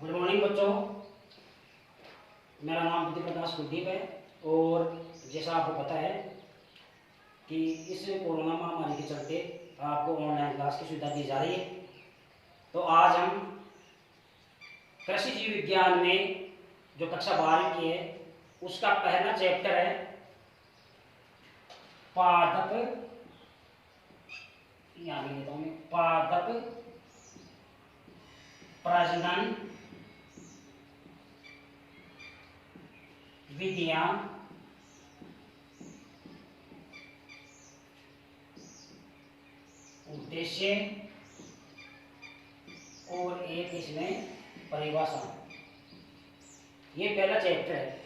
Good morning बच्चों, मेरा नाम बुद्धि प्रकाश कुलदीप है। और जैसा आपको पता है कि इस कोरोना महामारी के चलते आपको ऑनलाइन क्लास की सुविधा दी जा रही है। तो आज हम कृषि जीव विज्ञान में जो कक्षा 12 की है उसका पहला चैप्टर है पादप, यहाँ लिख देता हूँ मैं, पादप प्रजनन विधियां उद्देश्य और एक इसमें परिभाषा। ये पहला चैप्टर है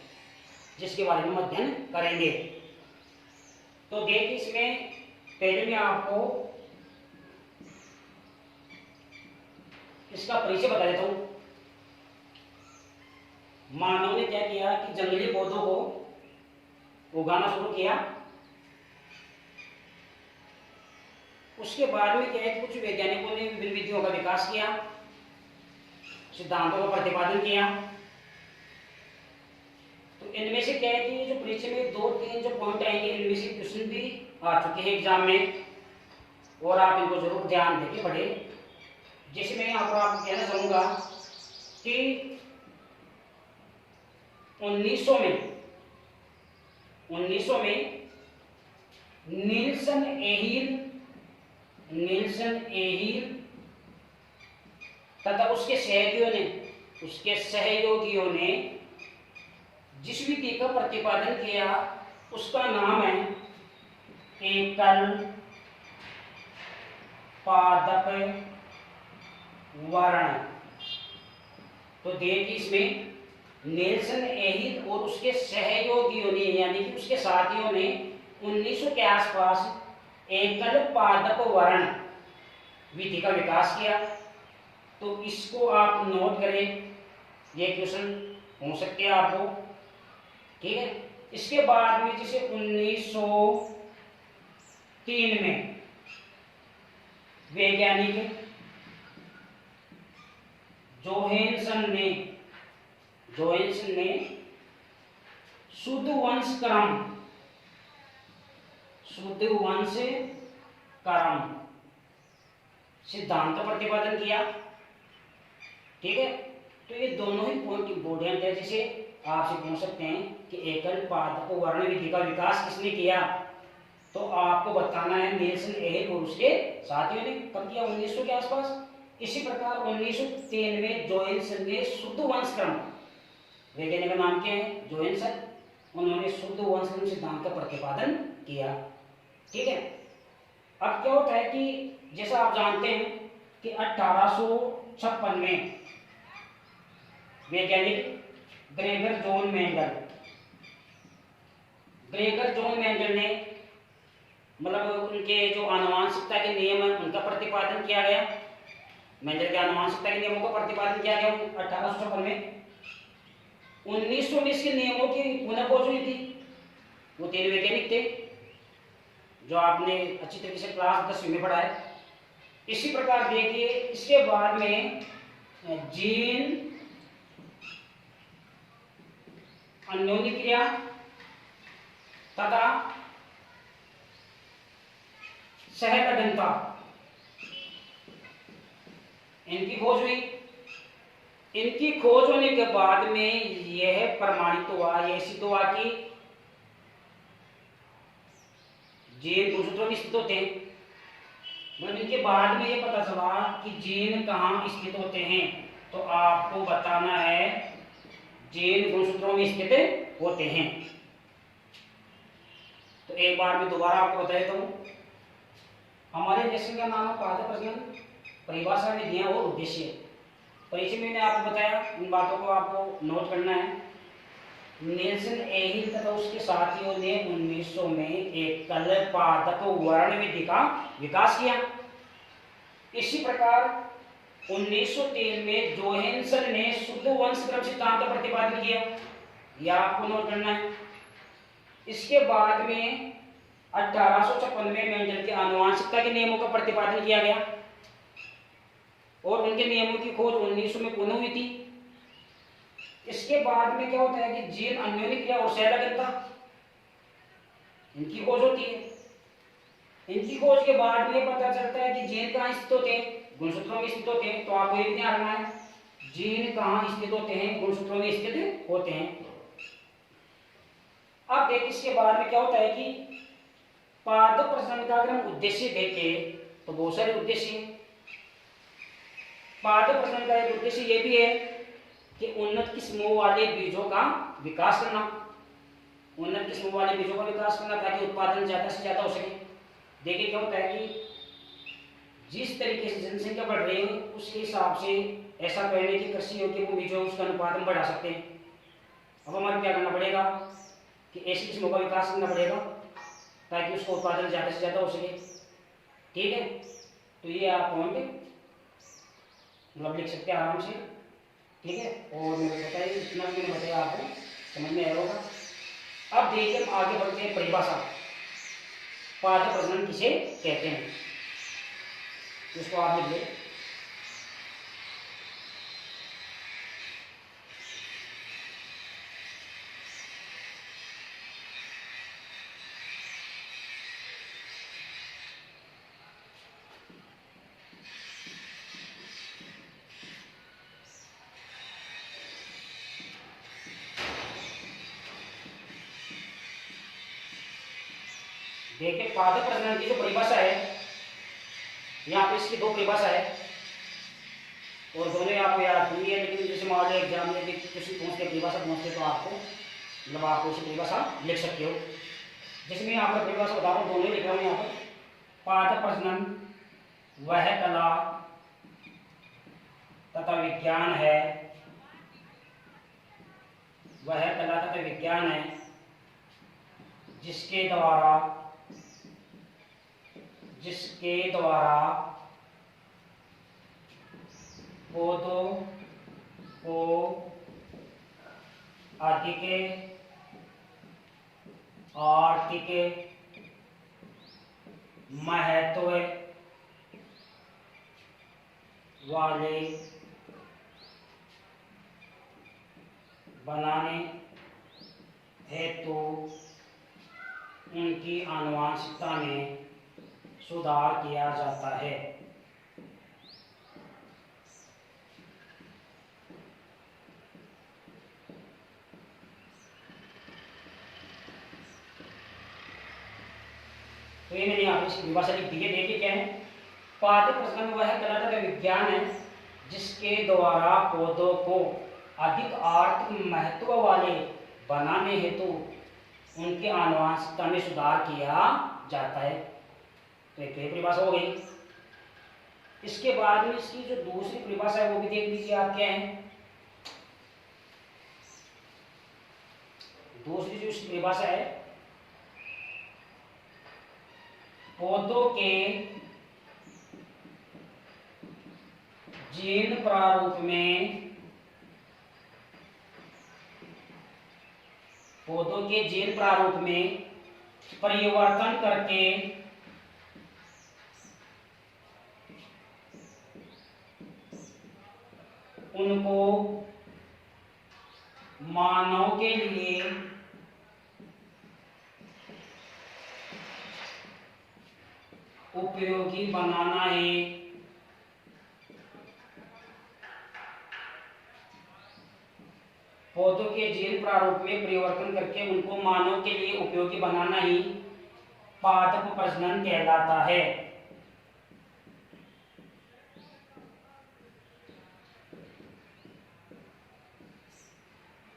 जिसके बारे में अध्ययन करेंगे। तो देखिए, इसमें पहले मैं आपको इसका परिचय बता देता हूं। मानव ने क्या किया कि जंगली पौधों को उगाना शुरू किया। उसके बाद में क्या है, कुछ वैज्ञानिकों ने विभिन्न विधियों का विकास किया, सिद्धांतों का प्रतिपादन किया। तो इनमें से क्या है कि जो परीक्षा में 2-3 जो पॉइंट आएंगे, इनमें से क्वेश्चन भी आ चुके हैं एग्जाम में और आप इनको जरूर ध्यान देके पढ़े। जिसमें मैं आपको कहना चाहूंगा कि 1900 में नील्सन एहिल तथा उसके सहयोगियों ने जिस विधि का प्रतिपादन किया उसका नाम है एकल पादप वर्ण। तो देखिए, इसमें नील्सन एहिल और उसके सहयोगियों ने यानी कि उसके साथियों ने 1900 के आसपास एकल पादप वर्ण विधि का विकास किया। तो इसको आप नोट करें, ये क्वेश्चन हो सकते हैं आपको, ठीक है। इसके बाद में जैसे 1903 में वैज्ञानिक जोहेन्सन ने शुद्ध वंश क्रम सिद्धांत का प्रतिपादन किया, ठीक है। तो ये दोनों ही पॉइंट इंपोर्टेंट है। जैसे आपसे पूछ सकते हैं कि एकल पादप वर्ण विधि का विकास किसने किया, तो आपको बताना है नील्सन एहिल और उसके साथियों ने। कब किया? 1900 के आसपास। इसी प्रकार 1903 में जोहेन्सन ने शुद्ध वंश क्रम, वैज्ञानिक का नाम क्या है? जोहेन्सन। उन्होंने शुद्ध वंश क्रम सिद्धांत का प्रतिपादन किया, ठीक है। अब क्या होता है कि जैसा आप जानते हैं कि 1856 में वैज्ञानिक ग्रेगर जॉन मेंडल ने मतलब उनके जो आनुवंशिकता के नियम है उनका प्रतिपादन किया गया। मेंडल के आनुवंशिकता के नियमों का प्रतिपादन किया गया 1856 में। 1900 में इसके नियमों की पुनः खोज हुई थी। वो 3 वैज्ञानिक थे जो आपने अच्छी तरीके से क्लास 10वीं में पढ़ा है। इसी प्रकार देखिए, इसके बाद में जीन अन्योन्य क्रिया तथा सहकदंता, इनकी खोज हुई। इनकी खोज होने के बाद में यह प्रमाणित हुआ, यह सिद्ध हुआ कि जीन गुणसूत्रों में स्थित होते हैं। मतलब इनके बाद में यह पता चला कि जीन कहाँ स्थित होते हैं, तो आपको बताना है जीन गुणसूत्रों में स्थित होते हैं। तो एक बार मैं दोबारा आपको बता देता हूँ। हमारे लेसन का नाम है पादप प्रजनन, परिभाषा, विधियां और उद्देश्य। परिचय में मैंने आपको बताया, इन बातों को आपको नोट करना है। नील्सन एहिल तथा उसके साथियों ने 1900 में एकल पादप वर्ण विधि का विकास किया। इसी प्रकार 1903 में जोहेन्सन ने शुद्ध वंश क्रम सिद्धांत का प्रतिपादन किया, यह आपको नोट करना है। इसके बाद में 1856 में मेंडल के आनुवंशिकता के नियमों का प्रतिपादन किया गया और उनके नियमों की खोज 1900 में पुनः हुई थी। इसके बाद में क्या होता है कि जीन अन्योन्य क्रिया और सहलगनता, इनकी खोज होती है। इनकी खोज के बाद में पता चलता है कि जीन कहाँ स्थित होते हैं, गुणसूत्रों में स्थित होते हैं। तो आपको ये भी ध्यान रखना है, जीन कहाँ स्थित होते हैं, गुणसूत्रों में स्थित होते हैं। अब देख इसके बाद में क्या होता है कि पादप प्रजनन का अगर हम उद्देश्य देखें तो बहुत सारे उद्देश्य हैं। पादप प्रजनन का एक उद्देश्य ये भी है कि उन्नत किस्मों वाले बीजों का विकास करना, उन्नत किस्मों वाले बीजों का विकास करना ताकि उत्पादन ज्यादा से ज्यादा हो सके। देखिए क्या होता है कि जिस तरीके से जनसंख्या बढ़ रही है उसके हिसाब से ऐसा कहने की कृषि योग्य भूमि जो उसका अनुपात हम बढ़ा सकते हैं। अब हमारे क्या करना पड़ेगा कि ऐसी किस्मों का विकास करना पड़ेगा ताकि उसका उत्पादन ज़्यादा से ज़्यादा हो सके। ठीक है, तो ये आप पॉइंट मतलब लिख सकते हैं आराम से। ठीक है, और मेरे बताइए इतना भी मैंने बताया आपको समझ में आया होगा। अब देखिए हम आगे बढ़ते हैं परिभाषा, पादप प्रजनन किसे कहते हैं, इसको आप लिख लें। देखिए पादप प्रजनन की जो परिभाषा है, यहाँ पे इसकी दो परिभाषा है और दोनों आपको याद नहीं है, लेकिन जैसे मान लो एग्जाम में किसी पहुँचते परिभाषा पहुँचते तो आपको मतलब आप उसी परिभाषा लिख सकते हो। जिसमें यहाँ पर परिभाषा बता रहा हूँ, दोनों लिख रहा हूँ यहाँ पर। पादप प्रजनन वह कला तथा विज्ञान है, वह कला तथा विज्ञान है जिसके द्वारा पौधों को अधिक आर्थिक महत्व वाले बनाने हेतु उनकी आनुवंशिकता में सुधार किया जाता है। तो ये मैंने यहाँ पे परिभाषा लिख दी है। देखिए क्या है, पादप प्रजनन वह कला तथा विज्ञान है जिसके द्वारा पौधों को अधिक आर्थिक महत्व वाले बनाने हेतु उनकी आनुवंशिकता में सुधार किया जाता है। तो एक परिभाषा हो गई। इसके बाद में इसकी जो दूसरी परिभाषा है वो भी देख लीजिए आप क्या है। दूसरी जो इसकी परिभाषा है, पौधों के जीन प्रारूप में, पौधों के जीन प्रारूप में परिवर्तन करके उनको मानव के लिए उपयोगी बनाना है। पौधों के जीन प्रारूप में परिवर्तन करके उनको मानव के लिए उपयोगी बनाना ही पादप प्रजनन कहलाता है।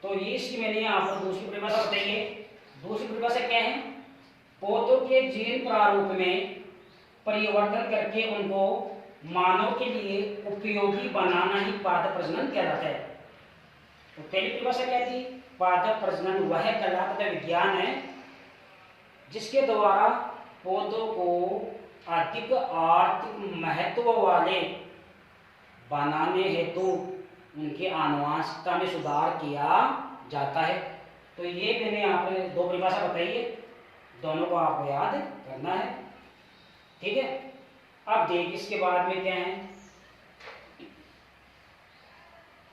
तो ये इसकी मैंने यहाँ पर दूसरी परिभाषा बताई है। दूसरी परिभाषा क्या है, पौधों के जीन प्रारूप में परिवर्तन करके उनको मानव के लिए उपयोगी बनाना ही पादप प्रजनन कहलाता है। तो पहली परिभाषा क्या थी, पादप प्रजनन वह कला तथा विज्ञान है जिसके द्वारा पौधों को अधिक आर्थिक महत्व वाले बनाने हेतु उनके आनुवंशिकता में सुधार किया जाता है। तो ये मैंने यहाँ पर दो परिभाषा बताई है, दोनों को आपको याद करना है। ठीक है, अब देखिए इसके बाद में क्या है,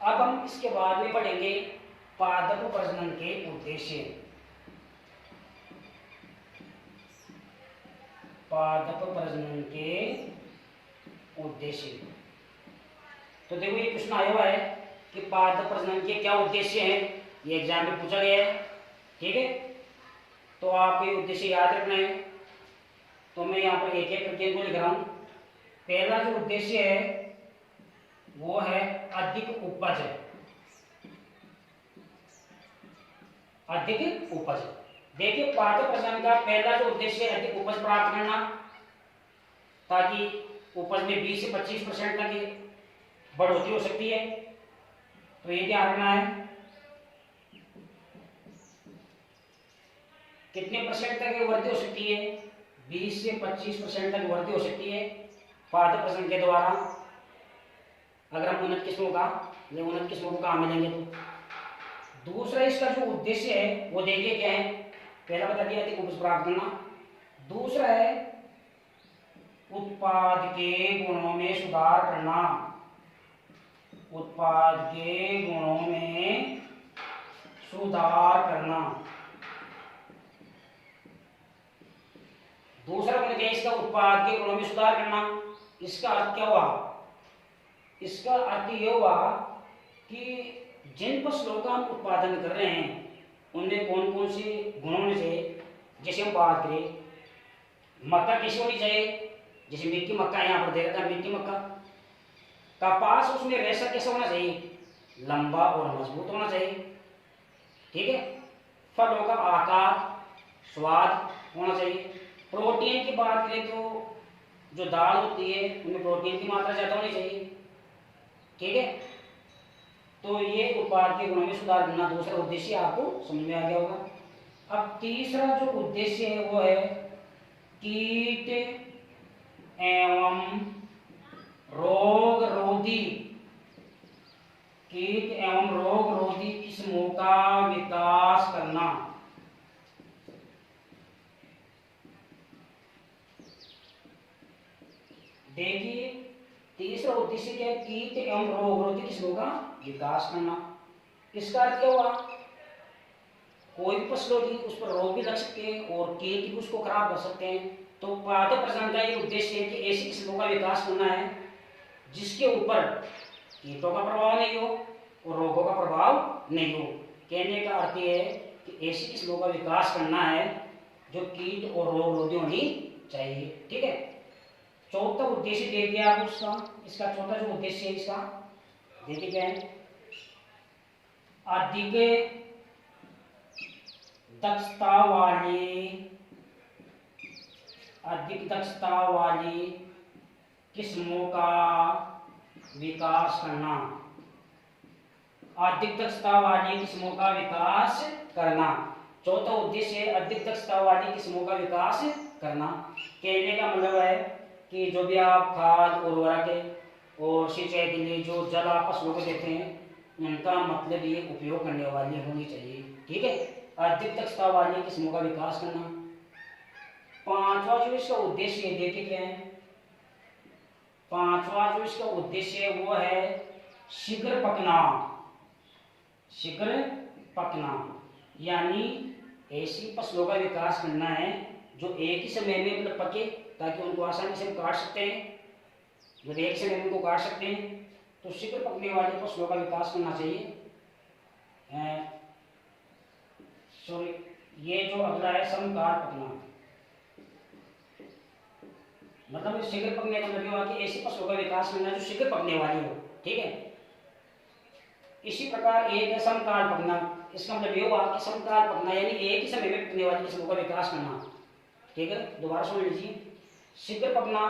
अब हम इसके बाद में पढ़ेंगे पादप प्रजनन के उद्देश्य, पादप प्रजनन के उद्देश्य। तो देखो ये प्रश्न आया हुआ है कि पादप प्रजनन के क्या उद्देश्य हैं, ये एग्जाम में पूछा गया है। ठीक है, तो आपको ये उद्देश्य याद रखना है। तो मैं यहाँ पर एक एक करके इनको लिख रहा हूँ। पहला जो उद्देश्य है वो है अधिक उपज, अधिक उपज। देखिए पादप प्रजनन का पहला जो उद्देश्य है अधिक उपज प्राप्त करना, ताकि उपज में 20 से 25% तक बढ़ोतरी हो सकती है। तो ये ध्यान रखना है कितने परसेंट तक वृद्धि हो सकती है, 20 से 25% तक वृद्धि हो सकती है पादप प्रजनन के द्वारा। अगर हम उन्नत किस्मों का, ये उन्नत किस्मों को कहाँ मिलेंगे। तो दूसरा इसका जो उद्देश्य है वो देखिए क्या है। पहला बता दिया अधिक उपज प्राप्त करना, दूसरा है उत्पाद के गुणों में सुधार करना, उत्पाद के गुणों में सुधार करना। दूसरा गुण क्या है इसका, उत्पाद के गुणों में सुधार करना। इसका अर्थ क्या हुआ, इसका अर्थ यह हुआ कि जिन फसलों का हम उत्पादन कर रहे हैं उनमें कौन कौन से गुण होने चाहिए। जैसे हम बात करें मक्का कैसी होनी चाहिए, जैसे मिट्टी मक्का यहाँ पर दे रखा है, मिट्टी मक्का। कपास उसमें रेशा कैसा होना चाहिए, लंबा और मजबूत होना चाहिए। ठीक है, फलों का आकार, स्वाद होना चाहिए। प्रोटीन की बात करें तो जो दाल होती है उनमें प्रोटीन की मात्रा ज्यादा होनी चाहिए। ठीक है, तो ये उत्पाद के गुणों में सुधार करना दूसरा उद्देश्य आपको समझ में आ गया होगा। अब तीसरा जो उद्देश्य है वो है कीट एवं रोग रोधी, कीट एवं रोग रोधी किस्मों का विकास करना। देखिए तीसरा उद्देश्य क्या है, कीट एवं रोग रोधी किस्मों का विकास करना। इसका अर्थ क्या हुआ, कोई भी फसल होगी उस पर रोग भी लग सकते हैं और कीट भी उसको खराब कर सकते हैं। तो पादप प्रजनन का ये उद्देश्य है कि ऐसी किस्मों का विकास करना है जिसके ऊपर कीटों का प्रभाव नहीं हो और रोगों का प्रभाव नहीं हो। कहने का अर्थ ये है कि ऐसी किस्मों का विकास करना है जो कीट और रोग रोधी होनी चाहिए। ठीक है, चौथा उद्देश्य दे दिया आप उसका, इसका चौथा जो उद्देश्य है इसका देखिए क्या है, अधिक दक्षता वाली, अधिक दक्षता वाली किस्मों का विकास करना, अधिक दक्षता वाली किस्मों का विकास करना। चौथा उद्देश्य है अधिक दक्षता वाली किस्मों का विकास करना। कहने का मतलब है कि जो भी आप खाद उर्वरक और सिंचाई के लिए जो जल आप फसलों को देते हैं उनका मतलब ये उपयोग करने वाली होनी चाहिए। ठीक है, अधिक दक्षता वाली किस्मों का विकास करना। पांचवा जो इसका उद्देश्य है देखिए क्या है, पांचवा जो इसका उद्देश्य है वो है शीघ्र पकना, शीघ्र पकना। यानी ऐसी फसलों का विकास करना है जो एक ही समय में मतलब पके, ताकि उनको आसानी से हम काट सकते हैं। जब एक समय में उनको काट सकते हैं तो शीघ्र पकने वाली फसलों का विकास करना चाहिए। सॉरी, ये जो अगला है समकाल पकना, मतलब शीघ्र पकने का मतलब हुआ कि ऐसी फसलों का विकास करना जो शीघ्र पकने वाली हो। ठीक है, इसी प्रकार एक है समकाल पकना, इसका मतलब ये हुआ कि समकाल पकना यानी एक ही समय में पकने वाली किस्मों का विकास करना। ठीक है, दोबारा सुन लीजिए, शीघ्र पकना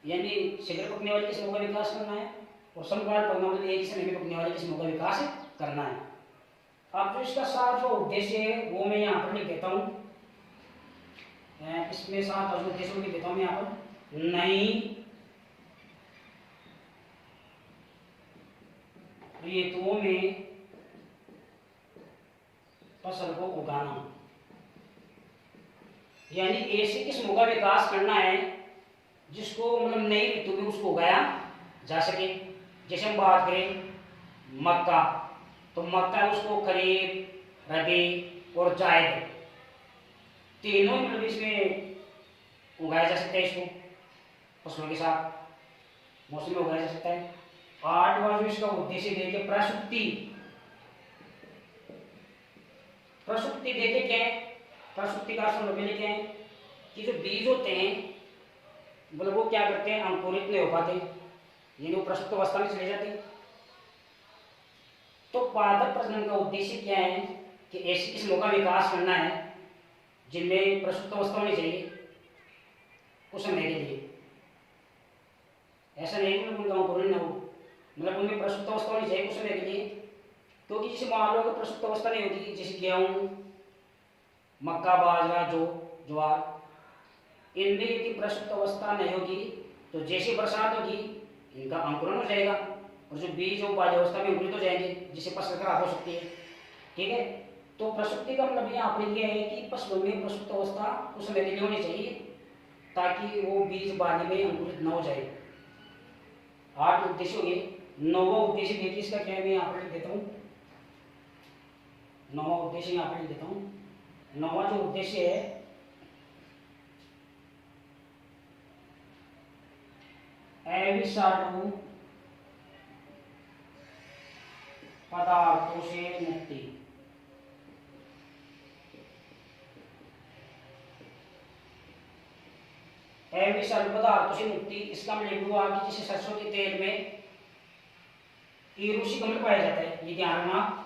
यानी शीघ्र पकने वाली किस्मों का विकास करना है और समकाल पकना मतलब एक ही समय में पकने वाली किस्मों का विकास करना है। अब जो इसका सात जो उद्देश्य है वो मैं यहाँ पर लिख देता हूँ, इसमें सात उद्देश्य लिख देता हूँ मैं यहाँ पर। नई ऋतुओं में फसल को उगाना, यानी ऐसी किस्मों का विकास करना है जिसको मतलब नई ऋतु में उसको उगाया जा सके। जैसे हम बात करें मक्का, तो मक्का है उसको खरीफ, रबी और जायद तीनों मतलब इसमें उगाया जा सकता है। इसको फसलों के साथ मौसम में उगाया जा सकता है। 8वां जो इसका उद्देश्य देखिए प्रसुप्ति। प्रसुप्ति देखिए क्या है, प्रसुप्ति का अर्थ पहले क्या है कि जो बीज होते हैं मतलब वो क्या करते हैं, अंकुरित नहीं हो पाते, यानी वो प्रसुप्त अवस्था में चले जाते हैं। तो पादप प्रजनन का उद्देश्य क्या है कि ऐसी किस्मों का विकास करना है जिनमें प्रसुप्त अवस्था होनी चाहिए कुछ समय के लिए। ऐसा नहीं कि उनका अंकुरण न हो, मतलब उनमें प्रसुप्त अवस्था होनी चाहिए कुछ समय के लिए। क्योंकि जैसे मान लो अगर प्रसुप्त अवस्था नहीं होती, जैसे गेहूँ, मक्का, बाजरा, ज्वार, इनमें यदि प्रसुप्त अवस्था नहीं होगी तो जैसे बरसात होगी इनका अंकुरण हो जाएगा और जो बीज वो बाह्य अवस्था में अंकुरित हो जाएंगे जिससे फसल खराब हो सकती है। ठीक है, तो प्रसुप्ति का मतलब यहाँ पर यह है कि फसलों में प्रसुप्त अवस्था उस समय के लिए होनी चाहिए ताकि वो बीज बाह्य में अंकुरित न हो जाए। 8 उद्देश्य हो गए। 9वां उद्देश्य देखिए इसका क्या है, मैं यहाँ पर लिख देता हूँ। 9वां उद्देश्य यहाँ पर लिख देता हूँ। 9वां जो उद्देश्य है अविषाणु पदार्थों से मुक्ति। अविषाणु पदार्थों से मुक्ति इसका मतलब हुआ कि जैसे सरसों के तेल में ईरूसी अम्ल पाया जाता है, ये ध्यान रखना।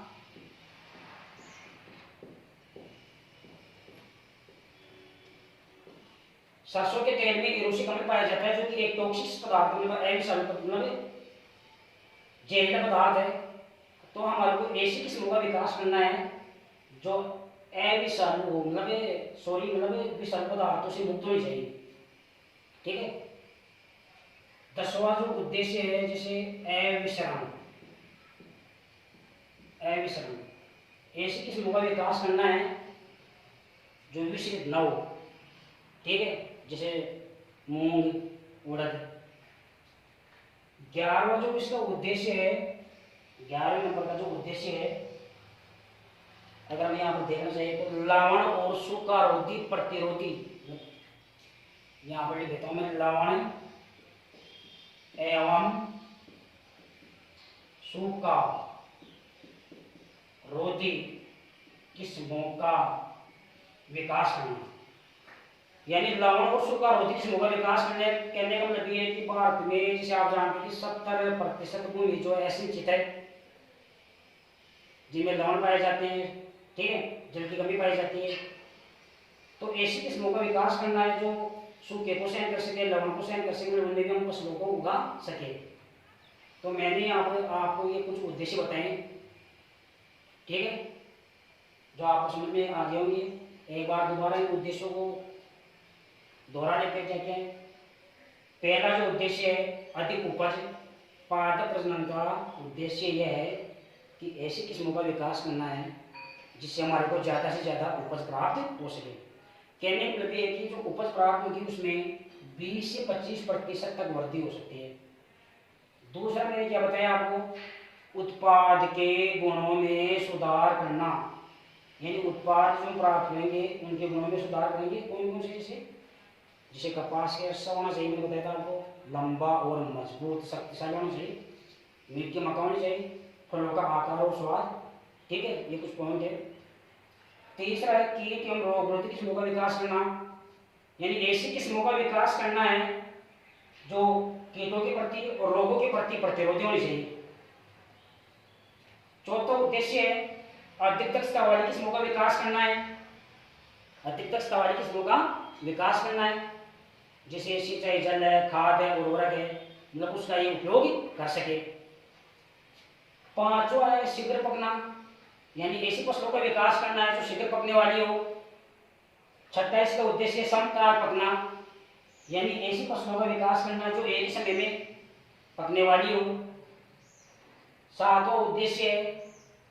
सरसों के तेल में ईरूसी अम्ल पाया जाता है जो कि एक टॉक्सिक पदार्थ मतलब अविषाणु मतलब जहरीला पदार्थ है। तो हमारे को ऐसी किस्मों का विकास करना है जो अविषाणु हो मतलब विषाणु पदार्थों से मुक्त होनी चाहिए। ठीक है, 10वां जो उद्देश्य है जैसे अविषाणु ऐसी किस्मों का विकास करना है जो विषित न हो। ठीक है, जैसे मूंग, उड़द। 11वां जो इसका उद्देश्य है, 11वें नंबर का जो उद्देश्य है अगर हमें यहाँ पर देखना चाहिए तो लवण और सूखा रोधी प्रतिरोधी। यहाँ पर लिख देता हूं मैं, लवण एवं सूखा रोधी किस्मों का विकास करना। यानी लवण और सूखा रोधी किस्मों का विकास कहने का मतलब ये है कि भारत में जैसे आप जानते हैं कि 70% भूमि जो है सिंचित है, जिनमें लवण पाए जाते हैं। ठीक है, जल की कमी पाई जाती है। तो ऐसी किस्मों का विकास करना है जो सूखे को सहन कर सके, लवण को सहन कर सके, उनमें भी हम फसलों को उगा सके। तो मैंने यहाँ पर आपको ये कुछ उद्देश्य बताए। ठीक है, जो आपको समझ में आ गए होंगे। एक बार दोबारा इन उद्देश्यों को दोहरा लेते हैं। क्या क्या है? पहला जो उद्देश्य है अधिक उपज। पादप प्रजनन का उद्देश्य यह है कि ऐसी किस्मों का विकास करना है जिससे हमारे को ज़्यादा से ज़्यादा उपज प्राप्त हो सके। कहने का मतलब ये है कि जो उपज प्राप्त होगी उसमें 20 से 25% तक वृद्धि हो सकती है। दूसरा मैंने क्या बताया आपको, उत्पाद के गुणों में सुधार करना, यानी उत्पाद जो प्राप्त होंगे उनके गुणों में सुधार करेंगे। कौन कौन से? जैसे कपास के अच्छा होना चाहिए, मैंने बताया था आपको, लंबा और मजबूत शक्तिशाली होना चाहिए, मीट की मक्का होनी चाहिए, फलों का आकार और स्वाद। ठीक है, ये कुछ पॉइंट है। तीसरा है कीट एवं रोग किस्मों का विकास करना, यानी ऐसी किस्मों का विकास करना है जो कीटों के प्रति और रोगों के प्रति प्रतिरोधी होनी चाहिए। चौथा उद्देश्य है अधिकतर स्तर वाली किस्मों का विकास करना है। अधिकतर स्तर वाली किस्मों का विकास करना है, जैसे सिंचाई, जल है, खाद है, उर्वरक है, मतलब उसका ये उपयोग कर सके। पांचवा है शीघ्र पकना, यानी ऐसी फसलों का विकास करना है जो शीघ्र पकने वाली हो। छठा इसका उद्देश्य समकाल पकना, यानी ऐसी फसलों का विकास करना जो एक ही समय में पकने वाली हो। सातवां उद्देश्य है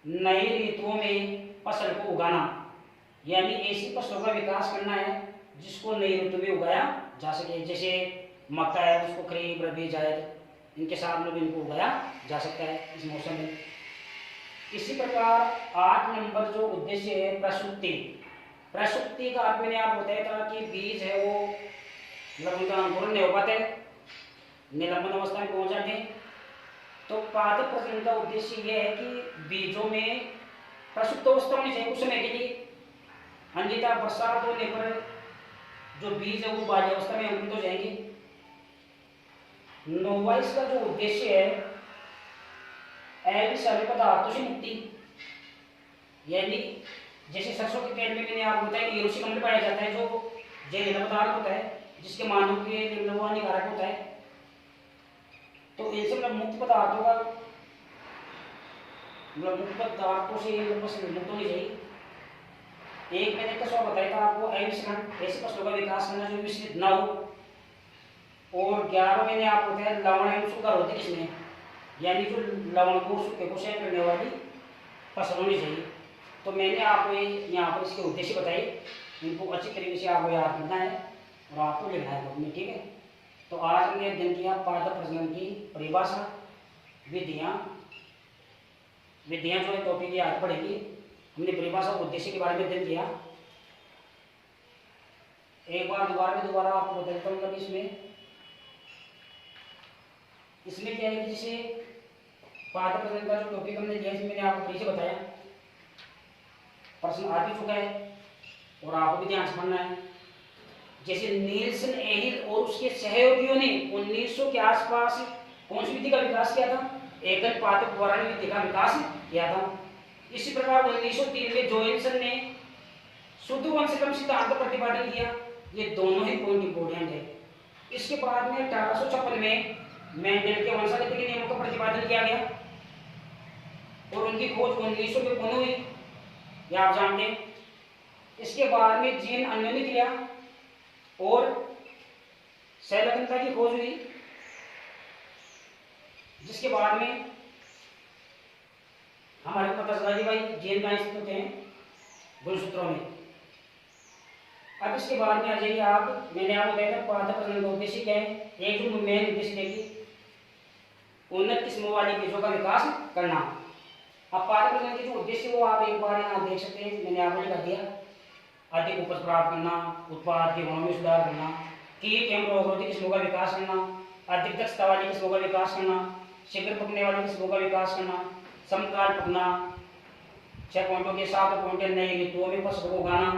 नई ऋतुओं में फसल को उगाना, यानी ऐसी फसलों का विकास करना है जिसको नई ऋतु में उगाया जा सके। जैसे मक्का है उसको खरीफ, रबी, जायद इनके साथ में भी इनको उगाया जा सकता है इस मौसम में। इसी प्रकार 8 नंबर जो उद्देश्य है प्रसुप्ति। प्रसुप्ति का अर्थ मैंने आपको बताया था कि बीज है वो मतलब उनका अंकुरन नहीं हो पाते, निलंबन अवस्था में पहुंच जाते हैं। तो पादप प्रजनन का उद्देश्य यह है कि बीजों में प्रसुप्त अवस्था होनी चाहिए कुछ समय के लिए, अन्यथा बरसात होने पर जो बीज है वो बाह्य अवस्था में अंकुरित हो जाएंगे। 9वां इसका जो उद्देश्य है अविषाक्त पदार्थों से मुक्ति, यानी जैसे सरसों के तेल में मैंने आपको बताया एरोसिक अम्ल पाया जाता है जो जहरीला पदार्थ होता है जिसके मानव के लिए वो हानिकारक होता है। तो इनसे मतलब मुक्त पदार्थों का मतलब मुक्त पदार्थों से मुक्त होनी चाहिए। एक मैंने कसवा बताया था आपको अविषाक्त, ऐसे फसलों का विकास करना जो विस्तृत न हो। और 11 मैंने आपको बताया लवण एवं सुगर होते किसमें, यानी जो लवण को सूखे को सहन करने वाली फसल होनी चाहिए। तो मैंने आपको यहाँ पर इसके उद्देश्य बताए, इनको अच्छी तरीके से आपको याद करना है और आपको लिखना है बुक में, ठीक है। तो आज हमने अध्ययन किया पादप प्रजनन की परिभाषा, विधियाँ जो है टॉपिक ये आगे पढ़ेगी। हमने परिभाषा उद्देश्य के बारे में अध्ययन किया। एक बार दोबारा आपको बता देता हूँ। मतलब इसमें क्या है कि जैसे पादप प्रजनन का जो टॉपिक हमने लिया मैंने आपको पहले से बताया, प्रश्न आ भी चुका है और आपको भी ध्यान से पढ़ना है। जैसे नील्सन एहिल और उसके सहयोगियों ने 1900 के आसपास कौन सी विधि का विकास किया था, एकल पादप वाराणी विधि का विकास किया था। इसी प्रकार 1903 में जोएल्सन ने शुद्ध वंशक्रम सिद्धांत का प्रतिपादन किया। ये दोनों ही पॉइंट इंपोर्टेंट है। इसके बाद में 1856 में मेंडल के वंशागति के नियमों का प्रतिपादन किया गया और उनकी खोज 1900 में पुनः हुई, ये आप जानते हैं। इसके बाद में जीन अन्यों ने किया और सहलग्नता की खोज हुई, जिसके बाद में हमारे को पता चला कि भाई जीन का स्थित होते हैं गुणसूत्रों में। अब इसके बाद में आ जाइए आप, मैंने आपको बताया था पादप प्रजनन का उद्देश्य क्या है। एक जो मेन उद्देश्य देखिए उन्नत किस्मों वाली बीजों का विकास करना। अब पादप प्रजनन के जो उद्देश्य वो आप एक बार यहाँ देख सकते हैं, मैंने आपको लिखा दिया। अधिक उपज प्राप्त करना, उत्पाद के गुणों में सुधार करना, कीट एवं रोगरोधी किस्मों का विकास करना, अधिक दक्षता वाली किस्मों का विकास करना, शीघ्र पकने वाली किस्मों का विकास करना, समकाल पकना, 6 पॉइंटों के 7 पॉइंट नई ऋतुओं में फसल को उगाना।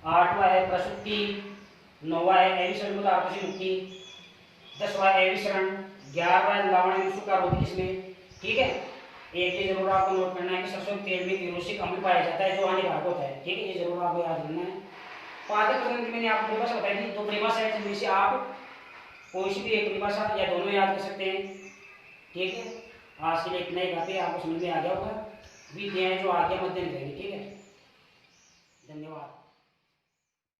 8वां है प्रसुप्ति, 9वां है अविषाक्त पदार्थों से मुक्ति, 10वां अविषरण, 11वां लवण एवं सूखा रोधी किस्में, ठीक है। एक ये जरूर आपको नोट करना है कि सरसों के तेल में एरोसिक अम्ल पाया जाता है जो हानिकारक होता है, ठीक है। ये जरूर आपको याद रखना है। पादप प्रजनन की मैंने आपको परिभाषा बताई थी, 2 परिभाषा है जिनमें से आप कोई सी भी एक परिभाषा या दोनों याद कर सकते हैं, ठीक है। आज के लिए इतना ही काफी, आपको समझ में आ गया होगा। विधियां जो आगे मध्य करेंगे, ठीक है। धन्यवाद।